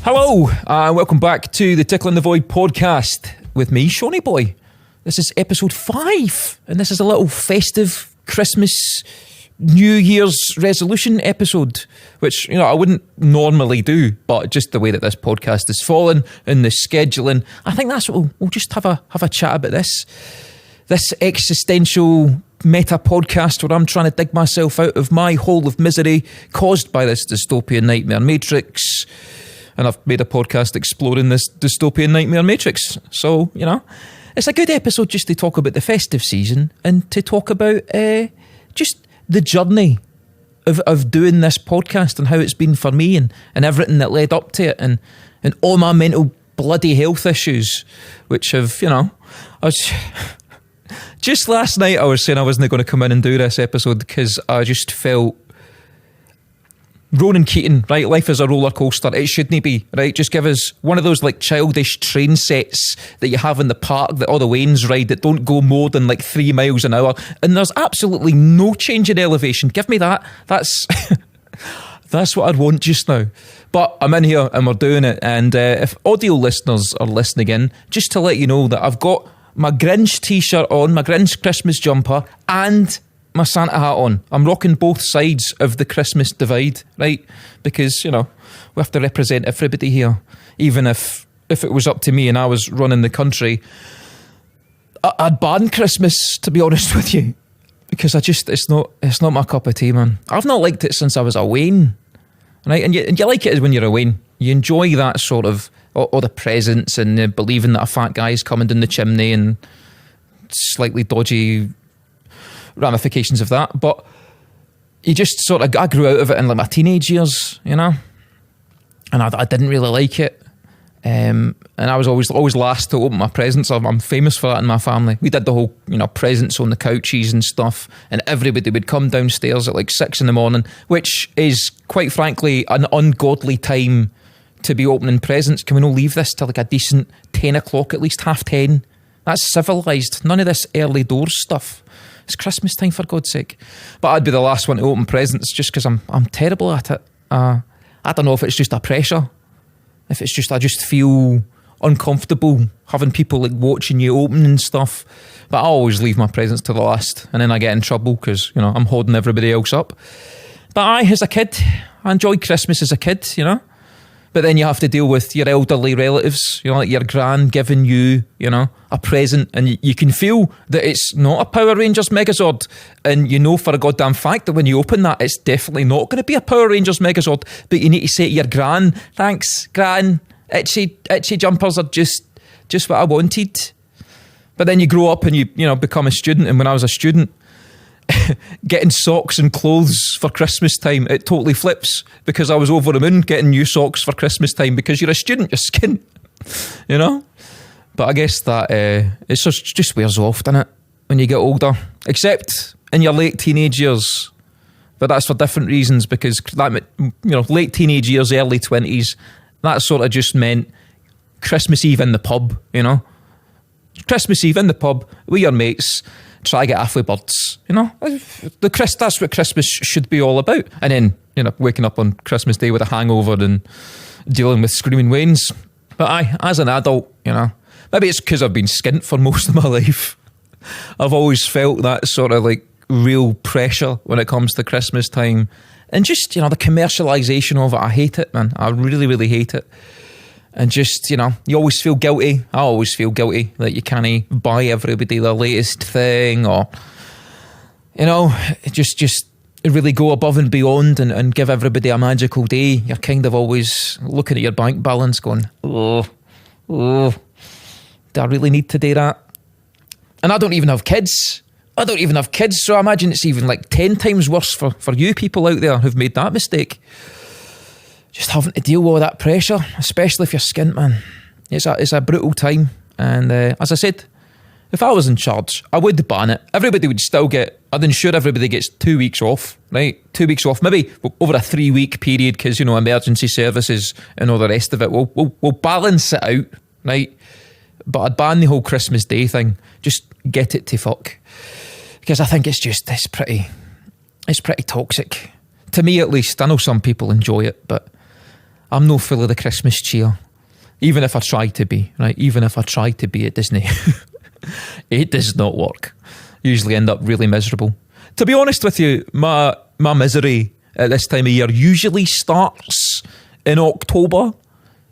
Hello, welcome back to the Tickling the Void podcast with me, Shauny Boy. This is episode 5, and this is a little festive Christmas New Year's resolution episode, which, you know, I wouldn't normally do, but just the way that this podcast is fallen and the scheduling, I think that's what we'll just have a chat about this existential meta podcast where I'm trying to dig myself out of my hole of misery caused by this dystopian nightmare matrix. And I've made a podcast exploring this dystopian nightmare matrix. So, you know, it's a good episode just to talk about the festive season and to talk about just the journey of doing this podcast and how it's been for me and everything that led up to it and all my mental bloody health issues, which have, you know, just last night I was saying I wasn't going to come in and do this episode because I just felt Ronan Keating, right? Life is a roller coaster. It shouldn't be, right? Just give us one of those like childish train sets that you have in the park that all the Waynes ride that don't go more than like 3 miles an hour. And there's absolutely no change in elevation. Give me that. That's that's what I'd want just now. But I'm in here and we're doing it. And if audio listeners are listening in, just to let you know that I've got my Grinch t-shirt on, my Grinch Christmas jumper, and my Santa hat on. I'm rocking both sides of the Christmas divide, right? Because, you know, we have to represent everybody here. Even if it was up to me and I was running the country, I'd ban Christmas, to be honest with you. Because it's not my cup of tea, man. I've not liked it since I was a Wayne, right? And you like it when you're a Wayne. You enjoy that sort of, all the presents and believing that a fat guy's coming down the chimney and slightly dodgy ramifications of that, but you just sort of, I grew out of it in like my teenage years, you know, and I didn't really like it, and I was always last to open my presents. I'm famous for that in my family. We did the whole, you know, presents on the couches and stuff, and everybody would come downstairs at like 6 a.m, which is quite frankly an ungodly time to be opening presents. Can we not leave this to like a decent 10 o'clock, at least 10:30? That's civilised. None of this early doors stuff. It's Christmas time, for God's sake. But I'd be the last one to open presents just because I'm terrible at it. I don't know if it's just a pressure. If it's just, I just feel uncomfortable having people like watching you open and stuff. But I always leave my presents to the last, and then I get in trouble because, you know, I'm holding everybody else up. But as a kid, I enjoyed Christmas as a kid, you know. But then you have to deal with your elderly relatives, you know, like your gran giving you, you know, a present, and you can feel that it's not a Power Rangers Megazord, and you know for a goddamn fact that when you open that, it's definitely not going to be a Power Rangers Megazord, but you need to say to your gran, thanks, gran, itchy jumpers are just what I wanted. But then you grow up and you know, become a student, and when I was a student, getting socks and clothes for Christmas time, it totally flips, because I was over the moon getting new socks for Christmas time because you're a student, you're skint, you know. But I guess that it just wears off, doesn't it, when you get older, except in your late teenage years. But that's for different reasons, because that, you know, late teenage years, early 20s, that sort of just meant Christmas Eve in the pub, you know. Christmas Eve in the pub with your mates, try to get halfway birds, you know. That's what Christmas should be all about. And then, you know, waking up on Christmas Day with a hangover and dealing with screaming Waynes. But as an adult, you know, maybe it's because I've been skint for most of my life. I've always felt that sort of like real pressure when it comes to Christmas time. And just, you know, the commercialisation of it, I hate it, man. I really, really hate it. And just, you know, you always feel guilty. I always feel guilty that you can't buy everybody the latest thing, or, you know, just really go above and beyond and give everybody a magical day. You're kind of always looking at your bank balance going, oh, do I really need to do that? And I don't even have kids. So I imagine it's even like 10 times worse for you people out there who've made that mistake. Just having to deal with all that pressure, especially if you're skint, man. It's a brutal time. And as I said, if I was in charge, I would ban it. Everybody would still I'd ensure everybody gets 2 weeks off, right? 2 weeks off, maybe over a 3-week period, because, you know, emergency services and all the rest of it. We'll balance it out, right? But I'd ban the whole Christmas Day thing. Just get it to fuck. Because I think it's pretty toxic. To me, at least. I know some people enjoy it, but I'm no full of the Christmas cheer. Even if I try to be, right? Even if I try to be at Disney. It does not work. Usually end up really miserable. To be honest with you, my misery at this time of year usually starts in October,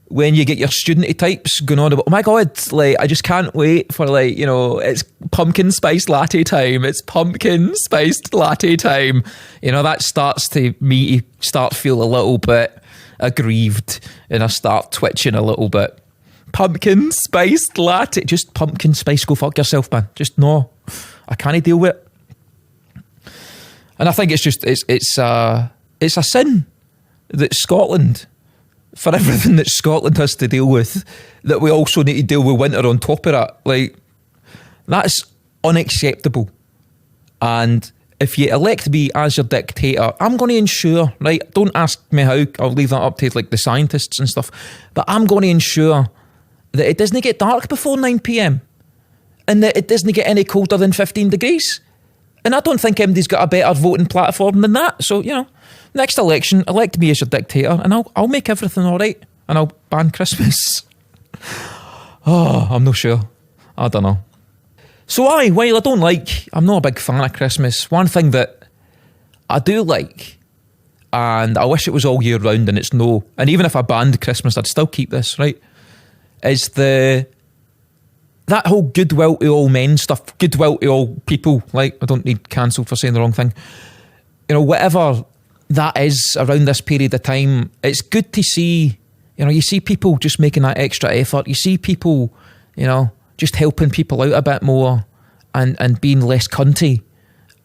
when you get your student types going on about, oh my God, like, I just can't wait for, like, you know, it's pumpkin spiced latte time. It's pumpkin spiced latte time. You know, that starts to me start feel a little bit aggrieved, and I start twitching a little bit. Pumpkin spiced latte. Just pumpkin spice, go fuck yourself, man. Just no. I can't deal with it. And I think it's a sin that Scotland, for everything that Scotland has to deal with, that we also need to deal with winter on top of that. Like, that's unacceptable. And if you elect me as your dictator, I'm going to ensure, right, don't ask me how, I'll leave that up to like the scientists and stuff, but I'm going to ensure that it doesn't get dark before 9 p.m. and that it doesn't get any colder than 15 degrees. And I don't think anybody's got a better voting platform than that. So, you know, next election, elect me as your dictator, and I'll make everything all right, and I'll ban Christmas. Oh, I'm not sure. I don't know. So while I'm not a big fan of Christmas, one thing that I do like, and I wish it was all year round, and it's no, and even if I banned Christmas, I'd still keep this, right, is that whole goodwill to all men stuff, goodwill to all people. Like, I don't need cancelled for saying the wrong thing. You know, whatever that is around this period of time, it's good to see, you know, you see people just making that extra effort. You see people, you know, just helping people out a bit more and being less cunty.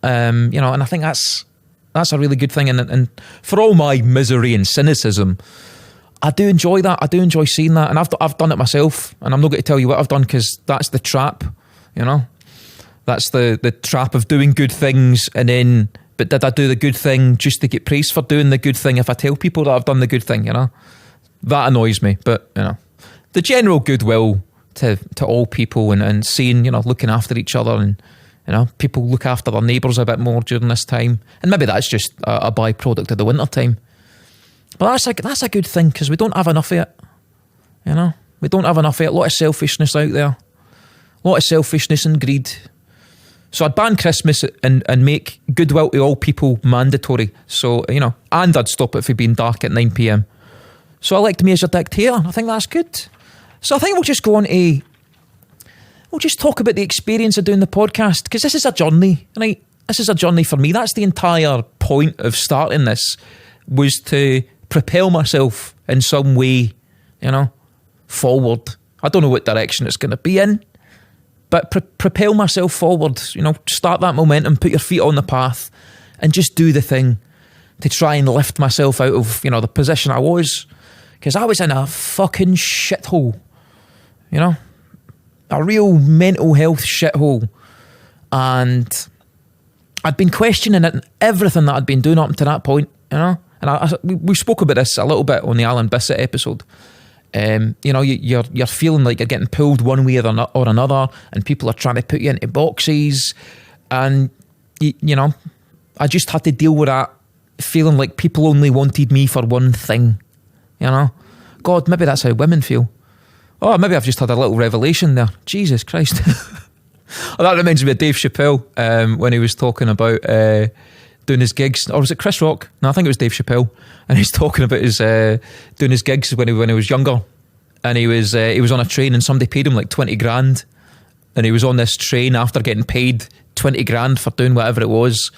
You know, and I think that's a really good thing. And for all my misery and cynicism, I do enjoy that. I do enjoy seeing that. And I've done it myself. And I'm not going to tell you what I've done, because that's the trap, you know. That's the trap of doing good things, and then, but did I do the good thing just to get praised for doing the good thing if I tell people that I've done the good thing, you know? That annoys me. But, you know, the general goodwill to all people, and seeing, you know, looking after each other, and, you know, people look after their neighbours a bit more during this time. And maybe that's just a byproduct of the winter time. But that's a good thing, because we don't have enough of it, you know? We don't have enough of it. A lot of selfishness out there. A lot of selfishness and greed. So I'd ban Christmas and make goodwill to all people mandatory. So, you know, and I'd stop it from being dark at 9 p.m. So elect me as your dictator. I think that's good. So I think we'll just go on to... We'll just talk about the experience of doing the podcast, because this is a journey, right? This is a journey for me. That's the entire point of starting this, was to propel myself in some way, you know, forward. I don't know what direction it's going to be in, but propel myself forward, you know, start that momentum, put your feet on the path, and just do the thing to try and lift myself out of, you know, the position I was, because I was in a fucking shithole, you know, a real mental health shithole, and I'd been questioning everything that I'd been doing up to that point, you know. And we spoke about this a little bit on the Alan Bissett episode. You know, you're feeling like you're getting pulled one way or another, and people are trying to put you into boxes. And, you know, I just had to deal with that, feeling like people only wanted me for one thing, you know. God, maybe that's how women feel. Oh, maybe I've just had a little revelation there. Jesus Christ. Oh, that reminds me of Dave Chappelle, when he was talking about... doing his gigs, or was it Chris Rock? No, I think it was Dave Chappelle, and he's talking about his doing his gigs when he was younger, and he was on a train, and somebody paid him like 20 grand, and he was on this train after getting paid 20 grand for doing whatever it was,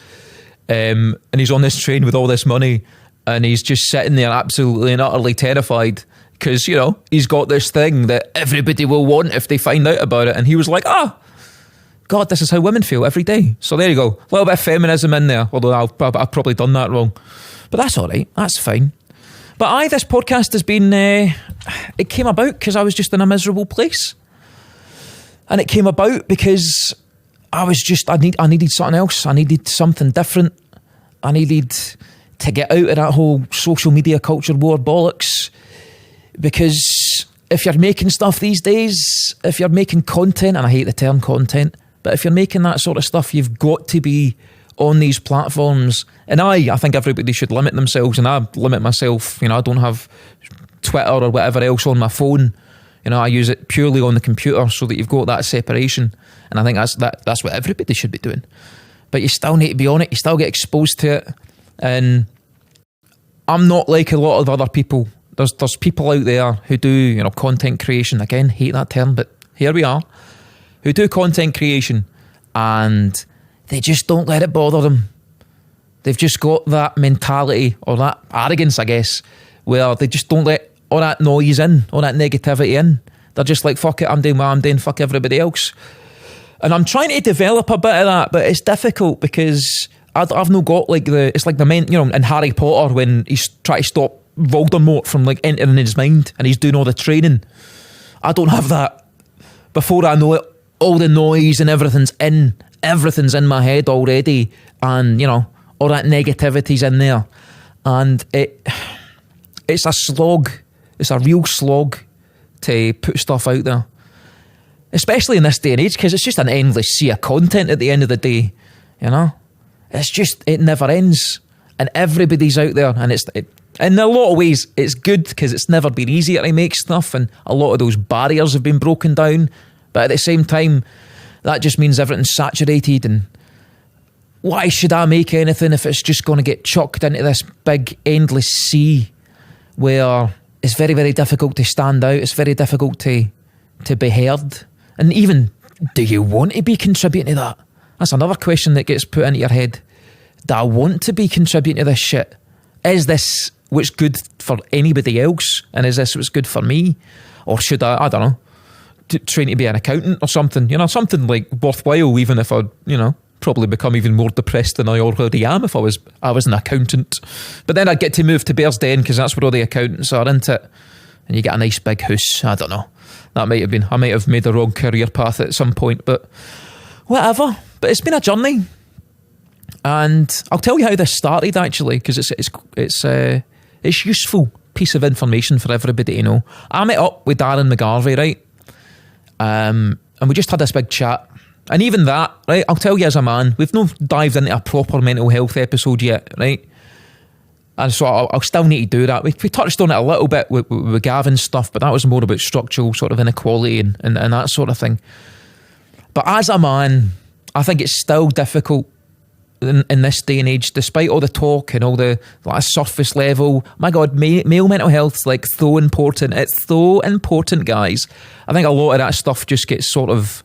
and he's on this train with all this money, and he's just sitting there absolutely and utterly terrified, because, you know, he's got this thing that everybody will want if they find out about it, and he was like, God, this is how women feel every day. So there you go. A little bit of feminism in there, although I've probably done that wrong. But that's all right. That's fine. But this podcast has been... it came about because I was just in a miserable place. And it came about because I needed something else. I needed something different. I needed to get out of that whole social media culture war bollocks. Because if you're making stuff these days, if you're making content, and I hate the term content, but if you're making that sort of stuff, you've got to be on these platforms. And I think everybody should limit themselves, and I limit myself. You know, I don't have Twitter or whatever else on my phone. You know, I use it purely on the computer so that you've got that separation. And I think that's what everybody should be doing. But you still need to be on it. You still get exposed to it. And I'm not like a lot of other people. There's people out there who do, you know, content creation. Again, hate that term, but here we are. Who do content creation and they just don't let it bother them. They've just got that mentality or that arrogance, I guess, where they just don't let all that noise in, all that negativity in. They're just like, fuck it, I'm doing what I'm doing, fuck everybody else. And I'm trying to develop a bit of that, but it's difficult because I've not got like it's like the men, you know, in Harry Potter when he's trying to stop Voldemort from like entering his mind and he's doing all the training. I don't have that. Before I know it, all the noise and everything's in my head already, and you know, all that negativity's in there, and it's a slog. It's a real slog to put stuff out there, especially in this day and age, because it's just an endless sea of content at the end of the day. You know, it never ends, and everybody's out there, and in a lot of ways it's good because it's never been easier to make stuff, and a lot of those barriers have been broken down. But at the same time, that just means everything's saturated, and why should I make anything if it's just going to get chucked into this big endless sea where it's very, very difficult to stand out, it's very difficult to be heard. And even, do you want to be contributing to that? That's another question that gets put into your head. Do I want to be contributing to this shit? Is this what's good for anybody else? And is this what's good for me? Or should I don't know, trying to be an accountant or something, you know, something like worthwhile, even if I'd, you know, probably become even more depressed than I already am if I was an accountant. But then I'd get to move to Bearsden because that's where all the accountants are, isn't it? And you get a nice big house. I don't know. I might have made the wrong career path at some point, but whatever. But it's been a journey. And I'll tell you how this started actually, because it's useful piece of information for everybody to know. I met up with Darren McGarvey, right? And we just had this big chat. And even that, right, I'll tell you as a man, we've not dived into a proper mental health episode yet, right? And so I'll still need to do that. We touched on it a little bit with Gavin's stuff, but that was more about structural sort of inequality and that sort of thing. But as a man, I think it's still difficult in this day and age, despite all the talk and all the like surface level. My God, male mental health's like so important. It's so important, guys. I think a lot of that stuff just gets sort of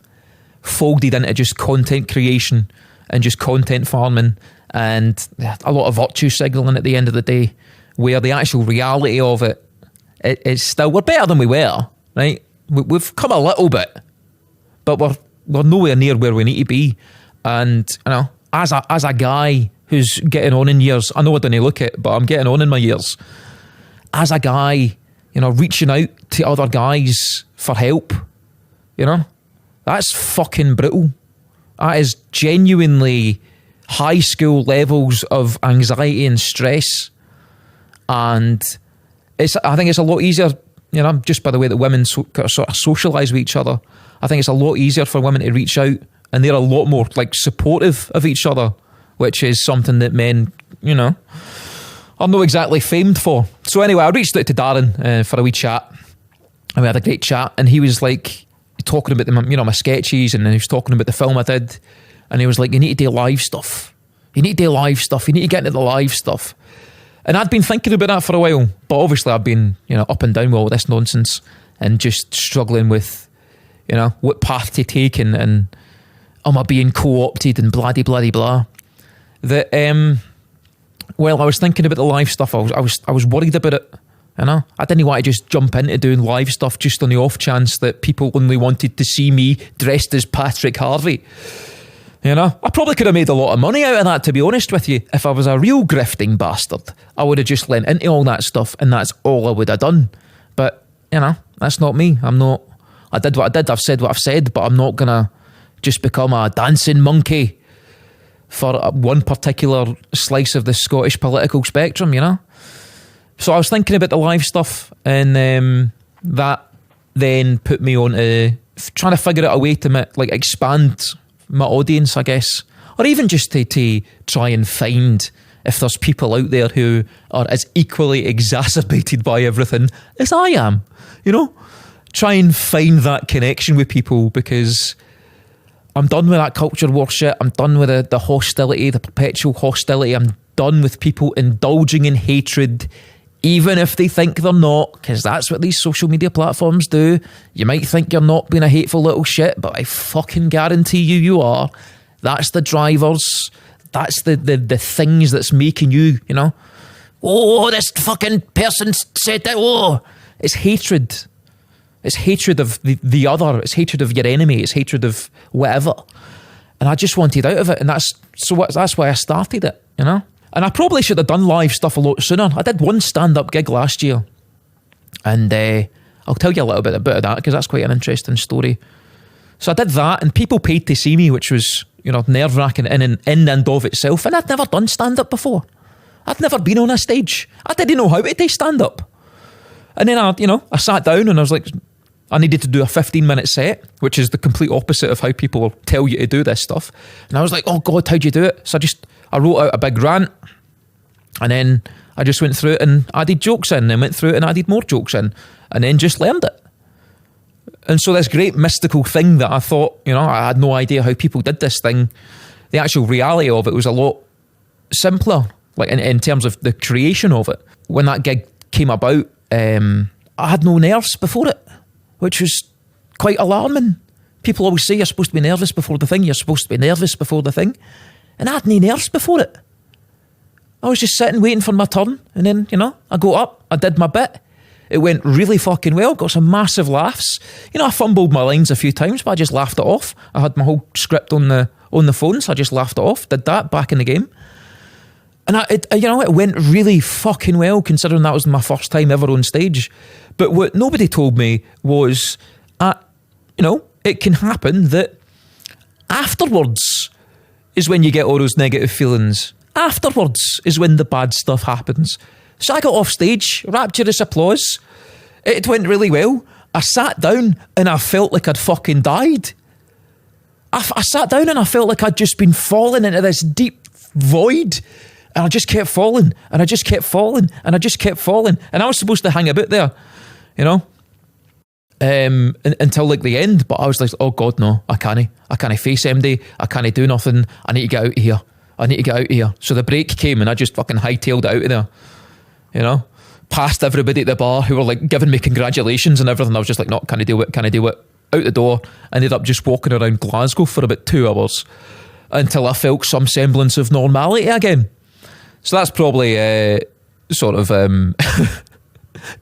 folded into just content creation and just content farming and a lot of virtue signalling at the end of the day, where the actual reality of it is still, we're better than we were, right? We've come a little bit, but we're nowhere near where we need to be. And you know, as a guy who's getting on in years, I know I don't look it, but I'm getting on in my years. As a guy, you know, reaching out to other guys for help, you know, that's fucking brutal. That is genuinely high school levels of anxiety and stress. And I think it's a lot easier, you know, just by the way that women sort of socialise with each other. I think it's a lot easier for women to reach out, and they're a lot more like supportive of each other, which is something that men, you know, are not exactly famed for. So anyway, I reached out to Darren for a wee chat, and we had a great chat, and he was like talking about my sketches, and he was talking about the film I did, and he was like, you need to do live stuff. You need to do live stuff. You need to get into the live stuff. And I'd been thinking about that for a while, but obviously I've been, you know, up and down with all this nonsense and just struggling with, you know, what path to take and am I being co-opted and blah blah. That well, I was thinking about the live stuff. I was worried about it. You know, I didn't want to just jump into doing live stuff just on the off chance that people only wanted to see me dressed as Patrick Harvey. You know, I probably could have made a lot of money out of that, to be honest with you. If I was a real grifting bastard, I would have just lent into all that stuff and that's all I would have done. But, you know, that's not me. I did what I did, I've said what I've said, but I'm not going to just become a dancing monkey for one particular slice of the Scottish political spectrum, you know? So I was thinking about the live stuff, and that then put me on to trying to figure out a way to expand my audience, I guess. or even just to try and find if there's people out there who are as equally exacerbated by everything as I am, try and find that connection with people, because I'm done with that culture war shit. I'm done with the hostility, the perpetual hostility. I'm done with people indulging in hatred, even if they think they're not, because that's what these social media platforms do. You might think you're not being a hateful little shit, but I fucking guarantee you are. That's the drivers. That's the things that's making you, oh, this fucking person said that. Oh, it's hatred. It's hatred of the other. It's hatred of your enemy. It's hatred of whatever. And I just wanted out of it. And that's why I started it, And I probably should have done live stuff a lot sooner. I did one stand-up gig last year. And I'll tell you a little bit about that, because that's quite an interesting story. So I did that, and people paid to see me, which was, nerve-wracking in and of itself. And I'd never done stand-up before. I'd never been on a stage. I didn't know how to do stand-up. And then I sat down and I was like, I needed to do a 15-minute set, which is the complete opposite of how people tell you to do this stuff. And I was like, oh God, how'd you do it? So I wrote out a big rant, and then I just went through it and added jokes in, and went through it and added more jokes in, and then just learned it. And so this great mystical thing that I thought, I had no idea how people did this thing, the actual reality of it was a lot simpler, like in terms of the creation of it. When that gig came about, I had no nerves before it, which was quite alarming. People always say you're supposed to be nervous before the thing, you're supposed to be nervous before the thing. And I had no nerves before it. I was just sitting waiting for my turn, and then, I got up, I did my bit. It went really fucking well, got some massive laughs. I fumbled my lines a few times, but I just laughed it off. I had my whole script on the phone, so I just laughed it off, did that back in the game. And it went really fucking well, considering that was my first time ever on stage. But what nobody told me was, it can happen that afterwards is when you get all those negative feelings. Afterwards is when the bad stuff happens. So I got off stage, rapturous applause. It went really well. I sat down and I felt like I'd fucking died. I sat down and I felt like I'd just been falling into this deep void. And I just kept falling, and I just kept falling, and I just kept falling. And I was supposed to hang about there, until like the end. But I was like, oh God, no, I can't face MD. I can't do nothing. I need to get out of here. I need to get out of here. So the break came, and I just fucking hightailed it out of there, past everybody at the bar who were like giving me congratulations and everything. I was just like, no, can I do it? Out the door. I ended up just walking around Glasgow for about 2 hours until I felt some semblance of normality again. So that's probably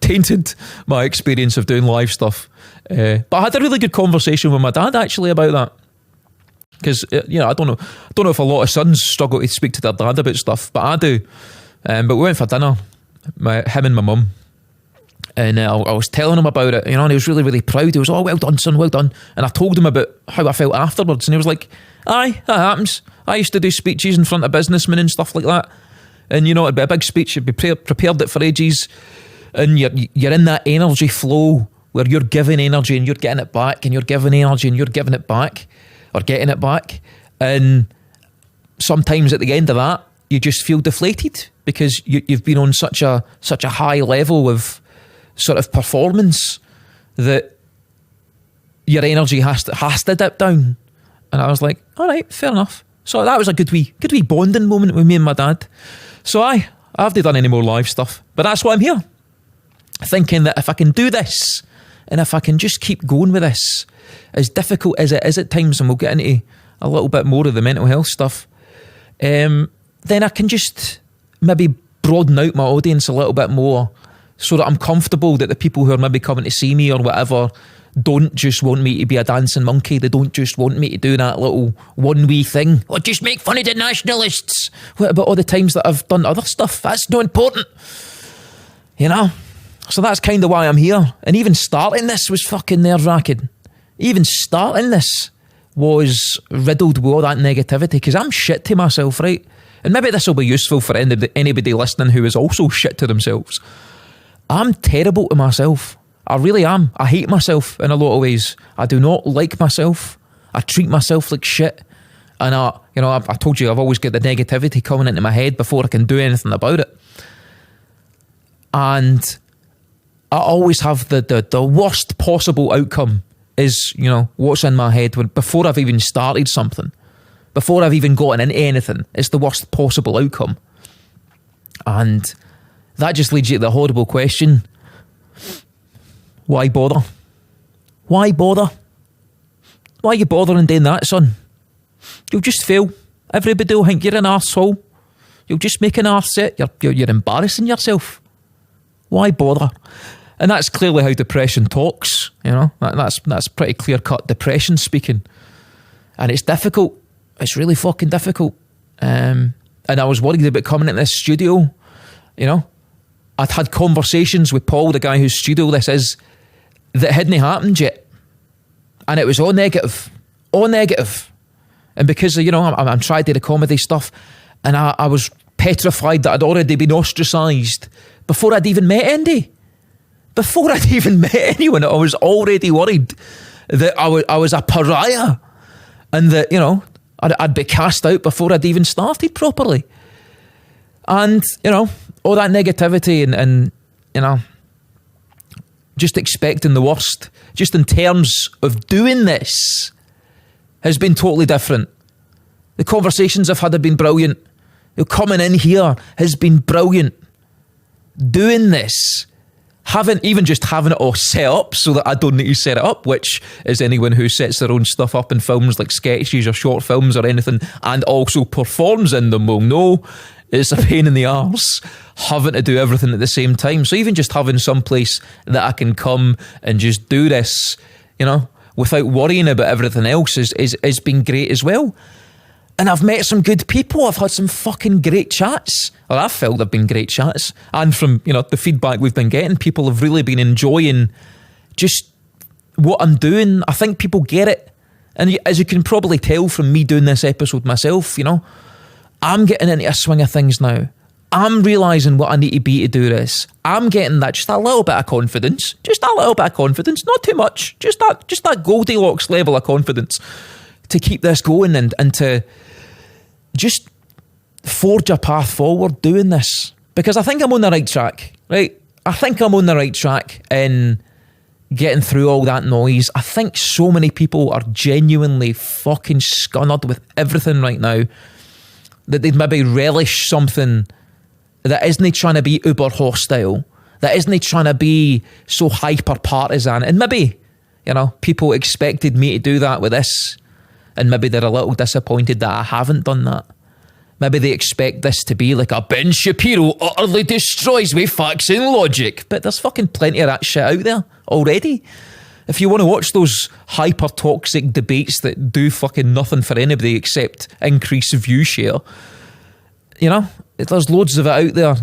tainted my experience of doing live stuff. But I had a really good conversation with my dad actually about that. Because, I don't know if a lot of sons struggle to speak to their dad about stuff, but I do. But we went for dinner, him and my mum. And I was telling him about it, and he was really, really proud. He was, oh, well done, son, well done. And I told him about how I felt afterwards. And he was like, aye, that happens. I used to do speeches in front of businessmen and stuff like that. And, it'd be a big speech. You'd be prepared it for ages. And you're in that energy flow where you're giving energy and you're getting it back, and you're giving energy and you're giving it back, or getting it back. And sometimes at the end of that, you just feel deflated because you've been on such a high level of sort of performance that your energy has to dip down. And I was like, all right, fair enough. So that was a good wee bonding moment with me and my dad. So I haven't done any more live stuff, but that's why I'm here, thinking that if I can do this, and if I can just keep going with this, as difficult as it is at times, and we'll get into a little bit more of the mental health stuff, then I can just maybe broaden out my audience a little bit more, so that I'm comfortable that the people who are maybe coming to see me or whatever don't just want me to be a dancing monkey. They don't just want me to do that little one wee thing, or just make fun of the nationalists. What about all the times that I've done other stuff? That's not important, So that's kind of why I'm here. And even starting this was fucking nerve-wracking. Even starting this was riddled with all that negativity, because I'm shit to myself, right? And maybe this will be useful for anybody listening who is also shit to themselves. I'm terrible to myself. I really am. I hate myself in a lot of ways. I do not like myself. I treat myself like shit. And I told you, I've always got the negativity coming into my head before I can do anything about it. And I always have the worst possible outcome is, what's in my head before I've even started something. Before I've even gotten into anything, it's the worst possible outcome. And that just leads you to the horrible question. Why bother? Why bother? Why are you bothering doing that, son? You'll just fail. Everybody will think you're an arsehole. You'll just make an arse it. You're embarrassing yourself. Why bother? And that's clearly how depression talks. That's pretty clear-cut depression speaking. And it's difficult. It's really fucking difficult. And I was worried about coming into this studio. I'd had conversations with Paul, the guy whose studio this is, that hadn't happened yet. And it was all negative. All negative. And because, I'm trying to do the comedy stuff, and I was petrified that I'd already been ostracised before I'd even met Andy. Before I'd even met anyone, I was already worried that I was a pariah and that, I'd be cast out before I'd even started properly. And, all that negativity and just expecting the worst, just in terms of doing this, has been totally different. The conversations I've had have been brilliant. Coming in here has been brilliant. Doing this, having it all set up so that I don't need to set it up, which is anyone who sets their own stuff up in films like sketches or short films or anything and also performs in them will know it's a pain in the arse having to do everything at the same time. So even just having some place that I can come and just do this, without worrying about everything else is been great as well. And I've met some good people. I've had some fucking great chats. Or I felt they've been great chats. And from, the feedback we've been getting, people have really been enjoying just what I'm doing. I think people get it. And as you can probably tell from me doing this episode myself, I'm getting into a swing of things now. I'm realising what I need to be to do this. I'm getting that, just a little bit of confidence. Just a little bit of confidence. Not too much. Just that Goldilocks level of confidence to keep this going and to just forge a path forward doing this. Because I think I'm on the right track, right? I think I'm on the right track in getting through all that noise. I think so many people are genuinely fucking scunnered with everything right now that they'd maybe relish something that isn't trying to be uber hostile, that isn't trying to be so hyper partisan. And maybe, people expected me to do that with this. And maybe they're a little disappointed that I haven't done that. Maybe they expect this to be like a Ben Shapiro utterly destroys with facts and logic. But there's fucking plenty of that shit out there already. If you want to watch those hyper-toxic debates that do fucking nothing for anybody except increase view share, there's loads of it out there.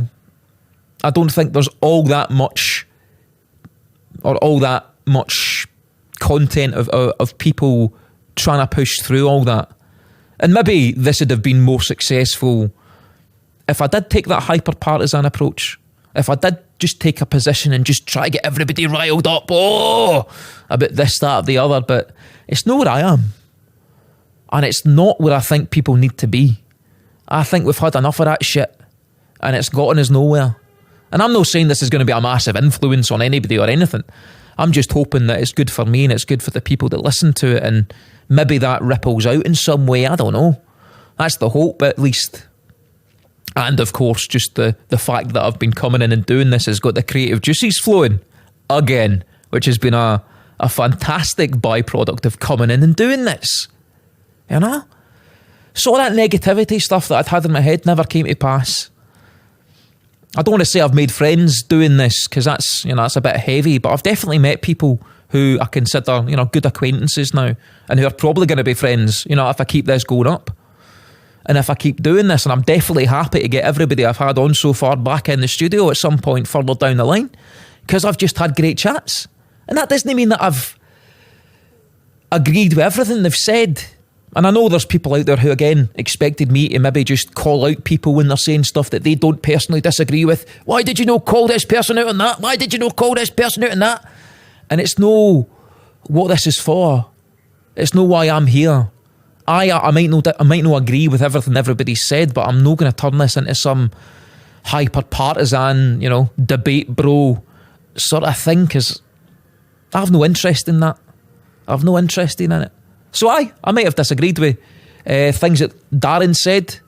I don't think there's all that much content of people trying to push through all that. And maybe this would have been more successful if I did take that hyper-partisan approach. If I did just take a position and just try to get everybody riled up, about this, that, or the other. But it's not where I am. And it's not where I think people need to be. I think we've had enough of that shit. And it's gotten us nowhere. And I'm not saying this is going to be a massive influence on anybody or anything. I'm just hoping that it's good for me and it's good for the people that listen to it, and maybe that ripples out in some way. I don't know. That's the hope, at least. And of course, just the fact that I've been coming in and doing this has got the creative juices flowing again, which has been a fantastic byproduct of coming in and doing this. So all that negativity stuff that I'd had in my head never came to pass. I don't want to say I've made friends doing this, because that's a bit heavy, but I've definitely met people who I consider, good acquaintances now, and who are probably going to be friends, if I keep this going up. And if I keep doing this, and I'm definitely happy to get everybody I've had on so far back in the studio at some point further down the line, because I've just had great chats. And that doesn't mean that I've agreed with everything they've said. And I know there's people out there who, again, expected me to maybe just call out people when they're saying stuff that they don't personally disagree with. Why did you not call this person out on that? Why did you not call this person out on that? And it's no what this is for. It's no why I'm here. I might not agree with everything everybody said, but I'm not going to turn this into some hyper partisan, debate bro sort of thing, because I have no interest in that. I have no interest in it. So I might have disagreed with things that Darren said,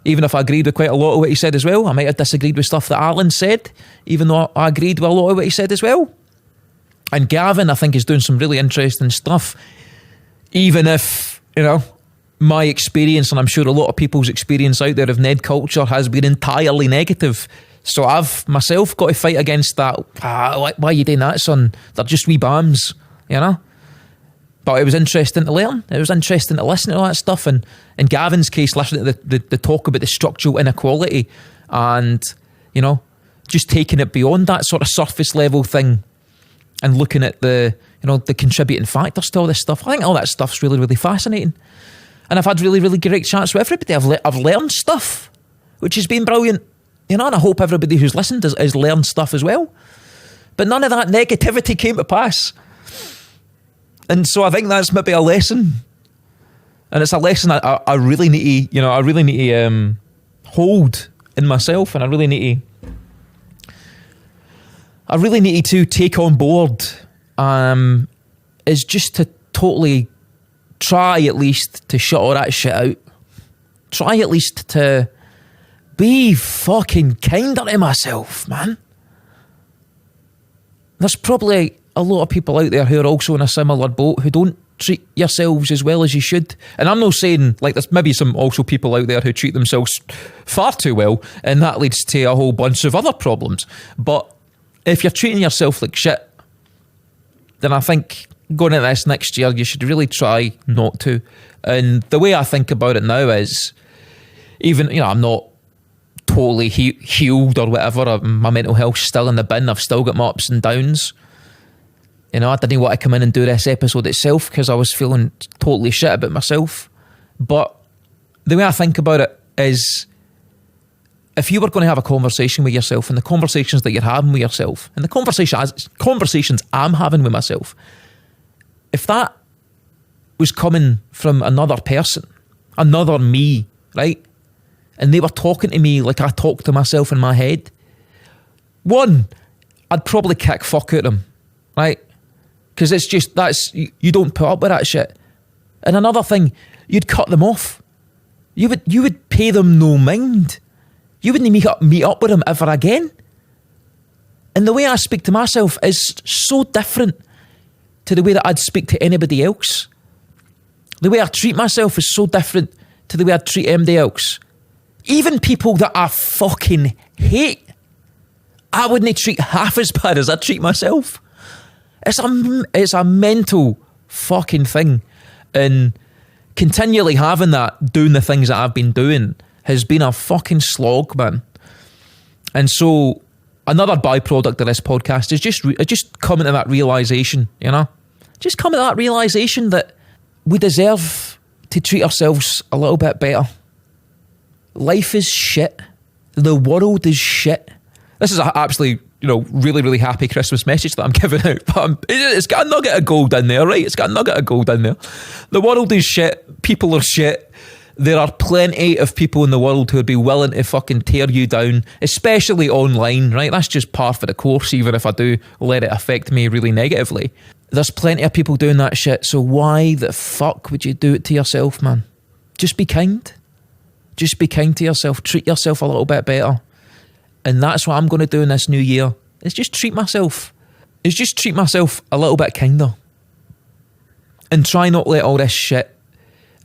even if I agreed with quite a lot of what he said as well. I might have disagreed with stuff that Alan said, even though I agreed with a lot of what he said as well. And Gavin, I think, is doing some really interesting stuff, even if, my experience, and I'm sure a lot of people's experience out there of Ned culture, has been entirely negative. So I've myself got to fight against that. Why are you doing that, son? They're just wee bams, But it was interesting to learn. It was interesting to listen to all that stuff. And in Gavin's case, listening to the talk about the structural inequality and, just taking it beyond that sort of surface level thing and looking at the contributing factors to all this stuff. I think all that stuff's really, really fascinating. And I've had really, really great chats with everybody. I've learned stuff, which has been brilliant. And I hope everybody who's listened has learned stuff as well. But none of that negativity came to pass. And so I think that's maybe a lesson. And it's a lesson I really need to, hold in myself. And I really need to take on board, is just to totally try at least to shut all that shit out. Try at least to be fucking kinder to myself, man. There's probably a lot of people out there who are also in a similar boat who don't treat yourselves as well as you should. And I'm not saying, there's maybe some also people out there who treat themselves far too well, and that leads to a whole bunch of other problems. But if you're treating yourself like shit, then I think going into this next year, you should really try not to. And the way I think about it now is, even, I'm not totally healed or whatever. My mental health's still in the bin. I've still got my ups and downs. I didn't want to come in and do this episode itself because I was feeling totally shit about myself. But the way I think about it is, if you were going to have a conversation with yourself, and the conversations that you're having with yourself, and the conversations I'm having with myself, if that was coming from another person, another me, right? And they were talking to me like I talk to myself in my head, one, I'd probably kick fuck at them, right? Because you don't put up with that shit. And another thing, you'd cut them off. You would pay them no mind. You wouldn't meet up with them ever again. And the way I speak to myself is so different to the way that I'd speak to anybody else. The way I treat myself is so different to the way I'd treat anybody else. Even people that I fucking hate, I wouldn't treat half as bad as I treat myself. It's a mental fucking thing. And continually having that, doing the things that I've been doing, has been a fucking slog, man. And so another byproduct of this podcast is just coming to that realisation, Just coming to that realisation that we deserve to treat ourselves a little bit better. Life is shit. The world is shit. This is absolutely, really, really happy Christmas message that I'm giving out. But it's got a nugget of gold in there, right? It's got a nugget of gold in there. The world is shit. People are shit. There are plenty of people in the world who would be willing to fucking tear you down, especially online, right? That's just par for the course, even if I do let it affect me really negatively. There's plenty of people doing that shit, so why the fuck would you do it to yourself, man? Just be kind. Just be kind to yourself. Treat yourself a little bit better. And that's what I'm going to do in this new year. Is just treat myself a little bit kinder. And try not to let all this shit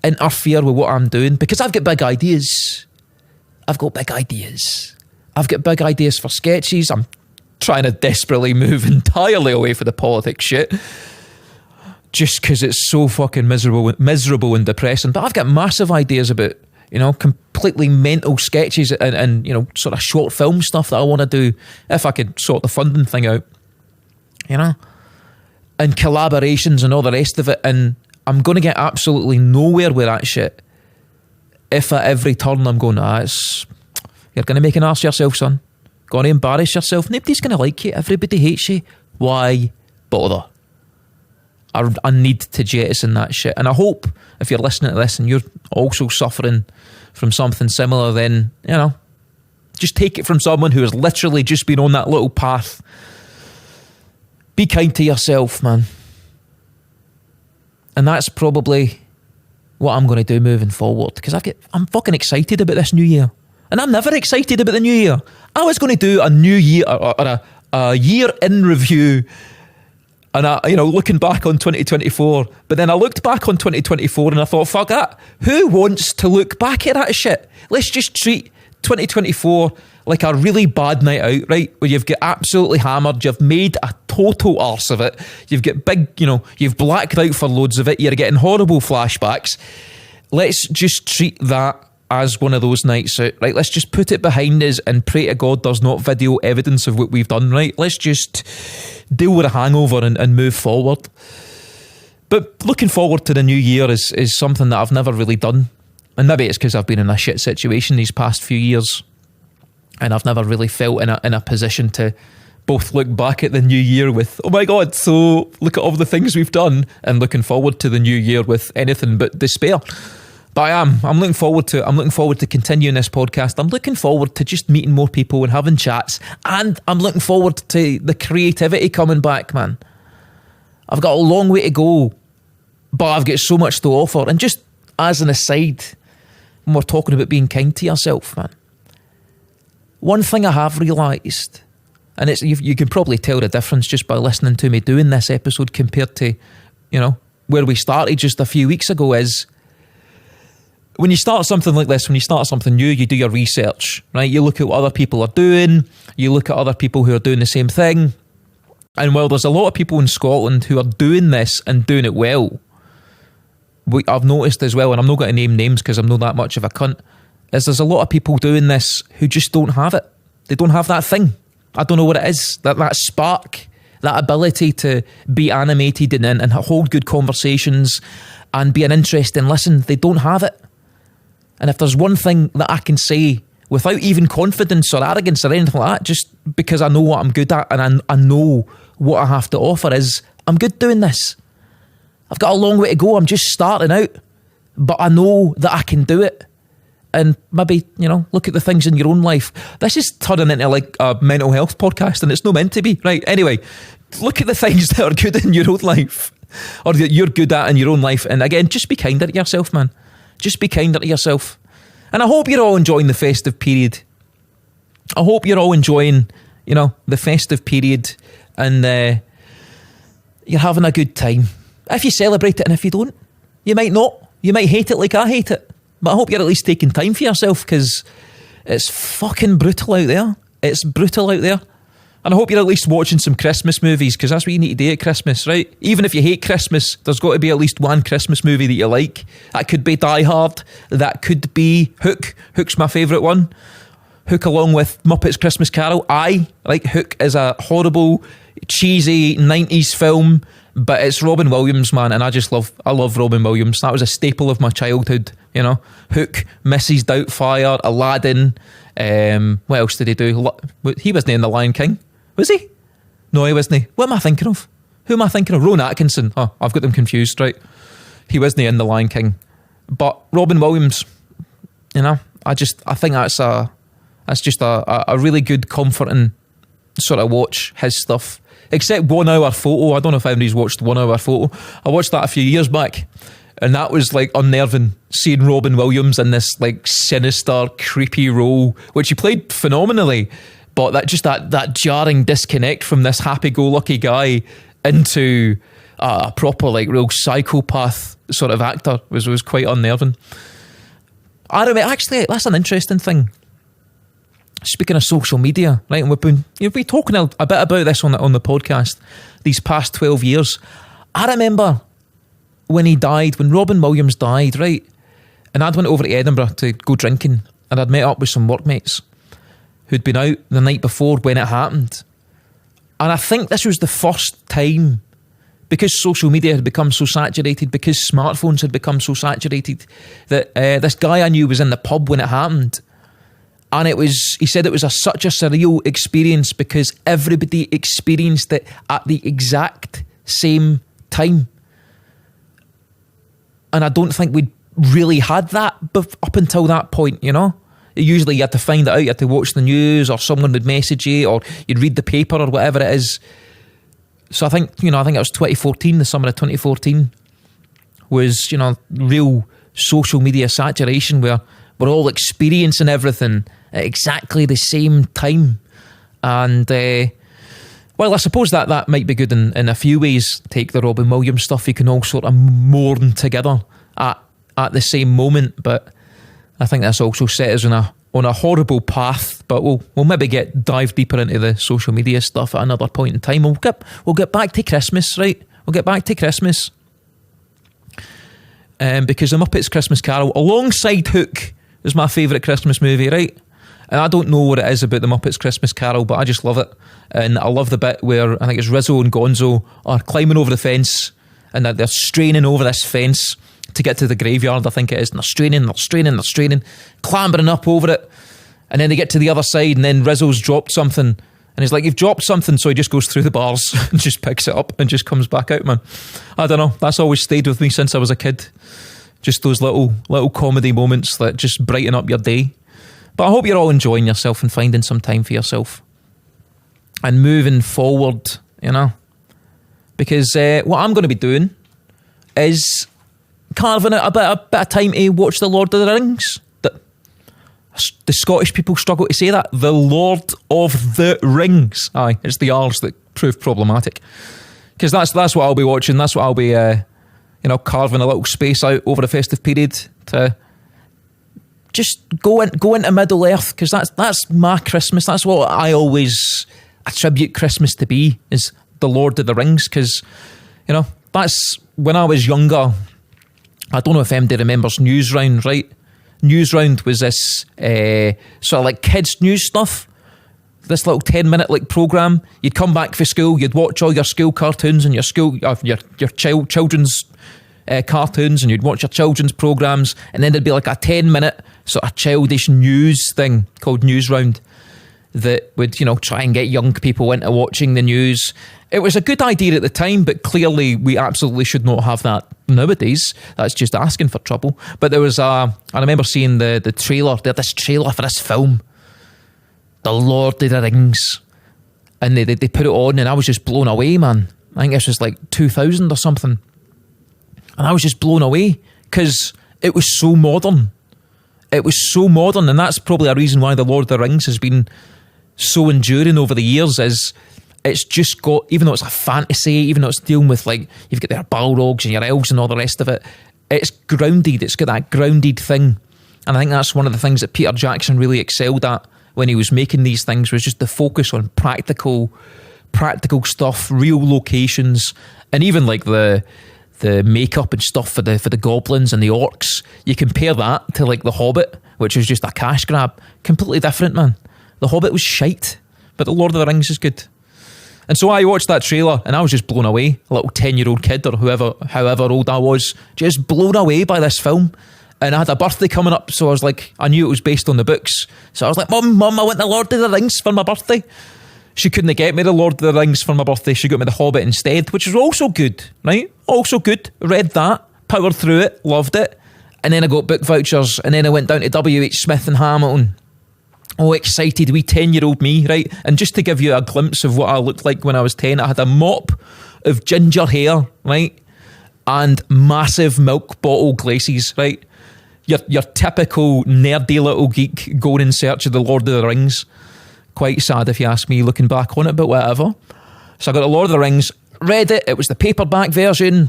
interfere with what I'm doing, because I've got big ideas. I've got big ideas for sketches. I'm trying to desperately move entirely away from the politics shit, just because it's so fucking miserable and depressing. But I've got massive ideas about, completely mental sketches and sort of short film stuff that I want to do if I could sort the funding thing out, and collaborations and all the rest of it. And I'm going to get absolutely nowhere with that shit if at every turn I'm going, you're going to make an arse of yourself, son. Going to embarrass yourself. Nobody's going to like you. Everybody hates you. Why bother? I need to jettison that shit. And I hope if you're listening to this and you're also suffering from something similar, then, you know, just take it from someone who has literally just been on that little path. Be kind to yourself, man. And that's probably what I'm going to do moving forward, because I'm fucking excited about this new year. And I'm never excited about the new year. I was going to do a new year or a year in review, and looking back on 2024. But then I looked back on 2024 and I thought, fuck that. Who wants to look back at that shit? Let's just treat 2024 like a really bad night out, right? Where you've got absolutely hammered, you've made a total arse of it, you've got big, you've blacked out for loads of it, you're getting horrible flashbacks. Let's just treat that as one of those nights out, right? Let's just put it behind us and pray to God there's not video evidence of what we've done, right? Let's just deal with a hangover and move forward. But looking forward to the new year is something that I've never really done. And maybe it's because I've been in a shit situation these past few years, and I've never really felt in a position to both look back at the new year with, oh my God, so look at all the things we've done, and looking forward to the new year with anything but despair. But I'm looking forward to it. I'm looking forward to continuing this podcast. I'm looking forward to just meeting more people and having chats. And I'm looking forward to the creativity coming back, man. I've got a long way to go, but I've got so much to offer. And just as an aside, when we're talking about being kind to yourself, man, one thing I have realised, and it's you can probably tell the difference just by listening to me doing this episode compared to, where we started just a few weeks ago, is when you start something like this, when you start something new, you do your research, right? You look at what other people are doing, you look at other people who are doing the same thing. And while there's a lot of people in Scotland who are doing this and doing it well, what I've noticed as well, and I'm not going to name names because I'm not that much of a cunt, is there's a lot of people doing this who just don't have it. They don't have that thing. I don't know what it is. That spark, that ability to be animated and hold good conversations and be an interesting listen. They don't have it. And if there's one thing that I can say without even confidence or arrogance or anything like that, just because I know what I'm good at and I know what I have to offer, is I'm good doing this. I've got a long way to go. I'm just starting out, but I know that I can do it. And maybe, look at the things in your own life. This is turning into like a mental health podcast, and it's not meant to be. Right, anyway, look at the things that are good in your own life, or that you're good at in your own life. And again, just be kinder to yourself, man. Just be kinder to yourself. And I hope you're all enjoying the festive period. I hope you're all enjoying, the festive period, and you're having a good time. If you celebrate it, and if you don't, you might not. You might hate it like I hate it. But I hope you're at least taking time for yourself, because it's fucking brutal out there. It's brutal out there. And I hope you're at least watching some Christmas movies, because that's what you need to do at Christmas, right? Even if you hate Christmas, there's got to be at least one Christmas movie that you like. That could be Die Hard. That could be Hook. Hook's my favourite one. Hook along with Muppets Christmas Carol. Hook is a horrible, cheesy 90s film, but it's Robin Williams, man, and I love Robin Williams. That was a staple of my childhood, Hook, Mrs. Doubtfire, Aladdin. What else did he do? He wasn't in The Lion King, was he? No, he wasn't. What am I thinking of? Who am I thinking of? Rowan Atkinson. Oh, I've got them confused, right? He wasn't in The Lion King, but Robin Williams, I think that's just a really good, comforting sort of watch, his stuff. Except 1 Hour Photo. I don't know if anybody's watched 1 Hour Photo. I watched that a few years back, and that was like unnerving, seeing Robin Williams in this like sinister, creepy role, which he played phenomenally, but that jarring disconnect from this happy-go-lucky guy into a proper like real psychopath sort of actor was quite unnerving. I don't know, actually, that's an interesting thing. Speaking of social media, right, and we've been talking a bit about this on the podcast these past 12 years. I remember when Robin Williams died, right, and I'd went over to Edinburgh to go drinking, and I'd met up with some workmates who'd been out the night before when it happened. And I think this was the first time, because social media had become so saturated, because smartphones had become so saturated, that this guy I knew was in the pub when it happened. And he said it was such a surreal experience because everybody experienced it at the exact same time. And I don't think we'd really had that up until that point, you know? Usually you had to find it out, you had to watch the news, or someone would message you, or you'd read the paper, or whatever it is. So I think it was 2014, the summer of 2014, was, real social media saturation, where we're all experiencing everything at exactly the same time. And, well, I suppose that might be good in a few ways. Take the Robin Williams stuff, you can all sort of mourn together at the same moment, but I think that's also set us on a horrible path. But we'll maybe dive deeper into the social media stuff at another point in time. We'll get back to Christmas, right? We'll get back to Christmas, because The Muppets Christmas Carol, alongside Hook, is my favourite Christmas movie, right? And I don't know what it is about The Muppets Christmas Carol, but I just love it. And I love the bit where I think it's Rizzo and Gonzo are climbing over the fence, and they're straining over this fence to get to the graveyard, I think it is. And they're straining, clambering up over it. And then they get to the other side, and then Rizzo's dropped something. And he's like, you've dropped something. So he just goes through the bars and just picks it up and just comes back out, man. I don't know. That's always stayed with me since I was a kid. Just those little comedy moments that just brighten up your day. But I hope you're all enjoying yourself and finding some time for yourself. And moving forward, because what I'm going to be doing is carving out a bit of time to watch The Lord of the Rings. The Scottish people struggle to say that. The Lord of the Rings. Aye, it's the R's that prove problematic. Because that's what I'll be watching. That's what I'll be, carving a little space out over the festive period to just go into Middle Earth, because that's my Christmas. That's what I always attribute Christmas to be, is The Lord of the Rings. Because, that's when I was younger. I don't know if anybody remembers Newsround, right? Newsround was this sort of like kids news stuff. This little 10-minute programme. You'd come back for school, you'd watch all your school cartoons and your children's cartoons, and you'd watch your children's programmes, and then there'd be like a 10-minute sort of childish news thing called Newsround that would, try and get young people into watching the news. It was a good idea at the time, but clearly we absolutely should not have that nowadays. That's just asking for trouble. But there was I remember seeing the trailer. They had this trailer for this film, The Lord of the Rings, and they put it on, and I was just blown away, man. I think this was like 2000 or something, and I was just blown away because it was so modern. It was so modern, and that's probably a reason why The Lord of the Rings has been so enduring over the years. Is it's just got, even though it's a fantasy, even though it's dealing with you've got their Balrogs and your elves and all the rest of it, it's grounded. It's got that grounded thing, and I think that's one of the things that Peter Jackson really excelled at when he was making these things, was just the focus on practical stuff, real locations, and even the makeup and stuff for the goblins and the orcs. You compare that to The Hobbit, which was just a cash grab. Completely different, man. The Hobbit was shite, but The Lord of the Rings is good. And so I watched that trailer and I was just blown away. A little 10-year-old kid, or however old I was, just blown away by this film. And I had a birthday coming up, so I knew it was based on the books. So I was like, Mum, I want The Lord of the Rings for my birthday. She couldn't get me The Lord of the Rings for my birthday. She got me The Hobbit instead, which was also good, right? Also good. Read that, powered through it, loved it. And then I got book vouchers, and then I went down to W.H. Smith in Hamilton. Oh, excited, wee 10-year-old me, right? And just to give you a glimpse of what I looked like when I was 10, I had a mop of ginger hair, right? And massive milk bottle glasses, right? Your typical nerdy little geek going in search of The Lord of the Rings. Quite sad if you ask me, looking back on it, but whatever. So I got The Lord of the Rings, read it. It was the paperback version.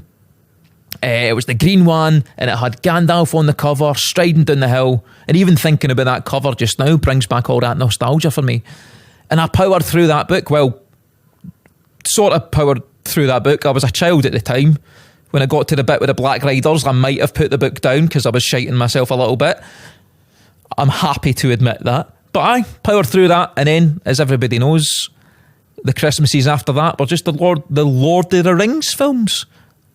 It was the green one, and it had Gandalf on the cover, striding down the hill. And even thinking about that cover just now brings back all that nostalgia for me. And I powered through that book. Well, sort of powered through that book. I was a child at the time. When I got to the bit with the Black Riders, I might have put the book down because I was shiting myself a little bit. I'm happy to admit that. But I powered through that, and then, as everybody knows, the Christmases after that were just the Lord of the Rings films.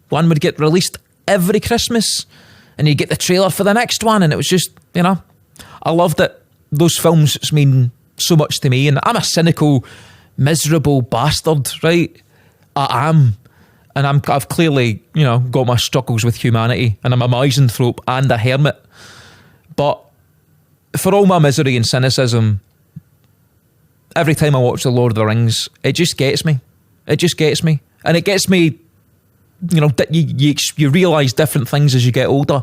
One would get released every Christmas, and you'd get the trailer for the next one, and it was just, I loved it. Those films mean so much to me, and I'm a cynical, miserable bastard, right? I am. And I've clearly, got my struggles with humanity, and I'm a misanthrope and a hermit. But for all my misery and cynicism, every time I watch The Lord of the Rings, it just gets me. It just gets me. And it gets me, you realise different things as you get older.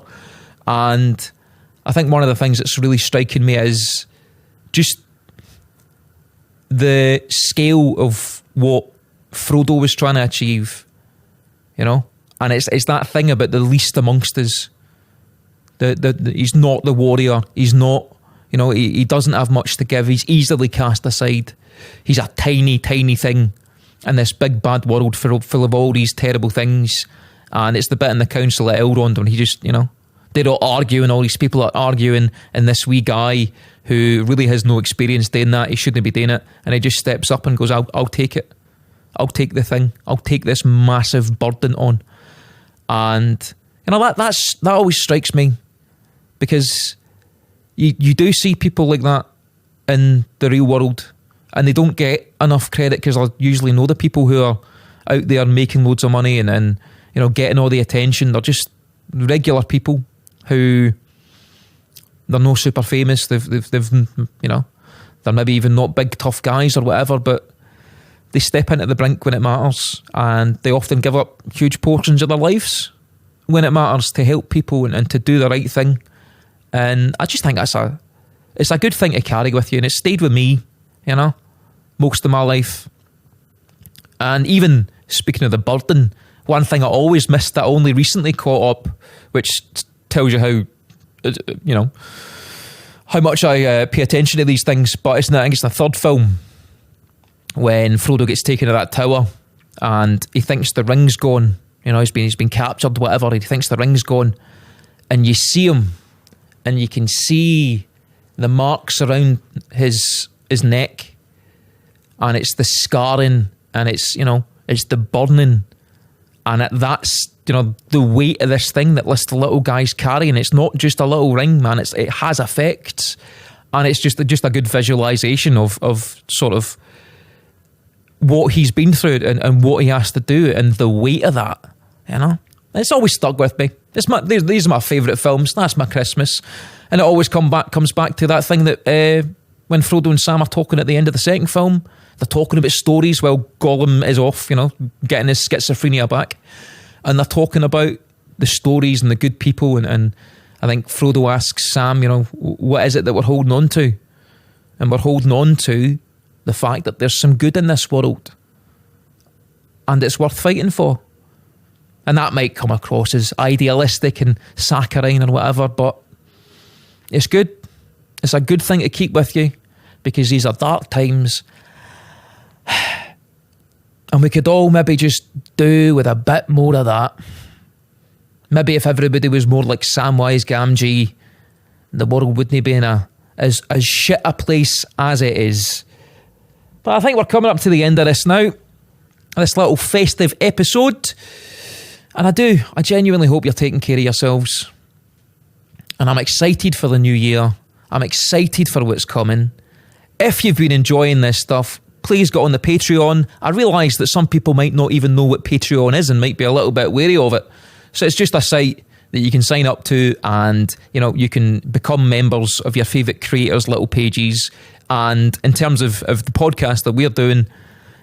And I think one of the things that's really striking me is just the scale of what Frodo was trying to achieve, and it's that thing about the least amongst us. He's not the warrior. He's not, he doesn't have much to give. He's easily cast aside. He's a tiny, tiny thing in this big bad world full of all these terrible things. And it's the bit in the council at Elrond when he just, they're all arguing, all these people are arguing, and this wee guy who really has no experience doing that, he shouldn't be doing it, and he just steps up and goes, I'll take it. I'll take the thing. I'll take this massive burden on. And that always strikes me, because you do see people like that in the real world, and they don't get enough credit, because I usually know the people who are out there making loads of money and getting all the attention. They're just regular people who, they're no super famous. They've they're maybe even not big tough guys or whatever, but they step into the brink when it matters, and they often give up huge portions of their lives when it matters to help people and to do the right thing. And I just think it's a good thing to carry with you, and it's stayed with me, most of my life. And even speaking of the burden, one thing I always missed that I only recently caught up, which tells you how much I pay attention to these things. But I think it's the third film when Frodo gets taken to that tower and he thinks the ring's gone. He's been captured, whatever. He thinks the ring's gone, and you see him, and you can see the marks around his neck, and it's the scarring, and it's it's the burning, and that's the weight of this thing that this little guy's carrying. It's not just a little ring, man. It has effects, and it's just a good visualization of sort of what he's been through and what he has to do, and the weight of that. It's always stuck with me. These are my favourite films. That's my Christmas, and it always comes back to that thing that when Frodo and Sam are talking at the end of the second film, they're talking about stories while Gollum is off, getting his schizophrenia back. And they're talking about the stories and the good people. And I think Frodo asks Sam, what is it that we're holding on to? And we're holding on to the fact that there's some good in this world. And it's worth fighting for. And that might come across as idealistic and saccharine or whatever, but it's good. It's a good thing to keep with you, because these are dark times. And we could all maybe just do with a bit more of that. Maybe if everybody was more like Samwise Gamgee, the world wouldn't be in as shit a place as it is. But I think we're coming up to the end of this now, this little festive episode. And I genuinely hope you're taking care of yourselves. And I'm excited for the new year. I'm excited for what's coming. If you've been enjoying this stuff, please get on the Patreon. I realise that some people might not even know what Patreon is and might be a little bit wary of it. So it's just a site that you can sign up to, and you can become members of your favourite creators' little pages. And in terms of the podcast that we're doing,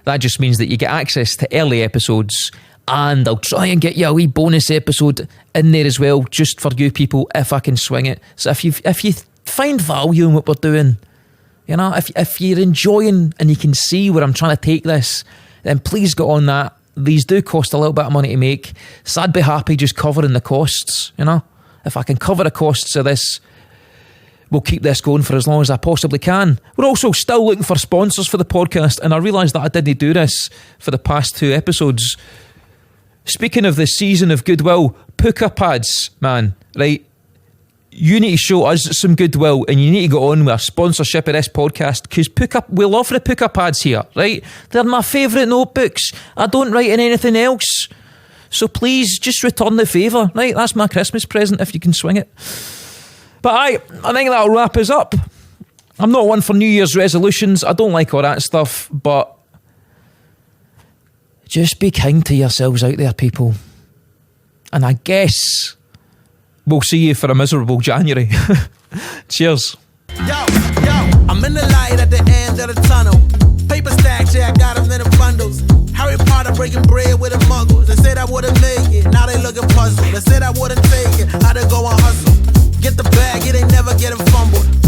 that just means that you get access to early episodes, and I'll try and get you a wee bonus episode in there as well, just for you people, if I can swing it. So if you find value in what we're doing, if you're enjoying and you can see where I'm trying to take this, then please get on that. These do cost a little bit of money to make, so I'd be happy just covering the costs. If I can cover the costs of this, we'll keep this going for as long as I possibly can. We're also still looking for sponsors for the podcast, and I realised that I didn't do this for the past 2 episodes. Speaking of the season of goodwill, Puka Pads, man, right? You need to show us some goodwill, and you need to go on with a sponsorship of this podcast, because we love the Puka Pads here, right? They're my favourite notebooks. I don't write in anything else. So please, just return the favour, right? That's my Christmas present, if you can swing it. But I think that'll wrap us up. I'm not one for New Year's resolutions. I don't like all that stuff, but just be kind to yourselves out there, people. And I guess we'll see you for a miserable January. Cheers. Yo, I'm in the light at the end of the tunnel. Paper stacks, yeah, I got them in the bundles. Harry Potter breaking bread with the muggles. They said I wouldn't make it, now they looking puzzled. They said I wouldn't take it, how to go and hustle. Get the bag, it ain't never getting fumbled.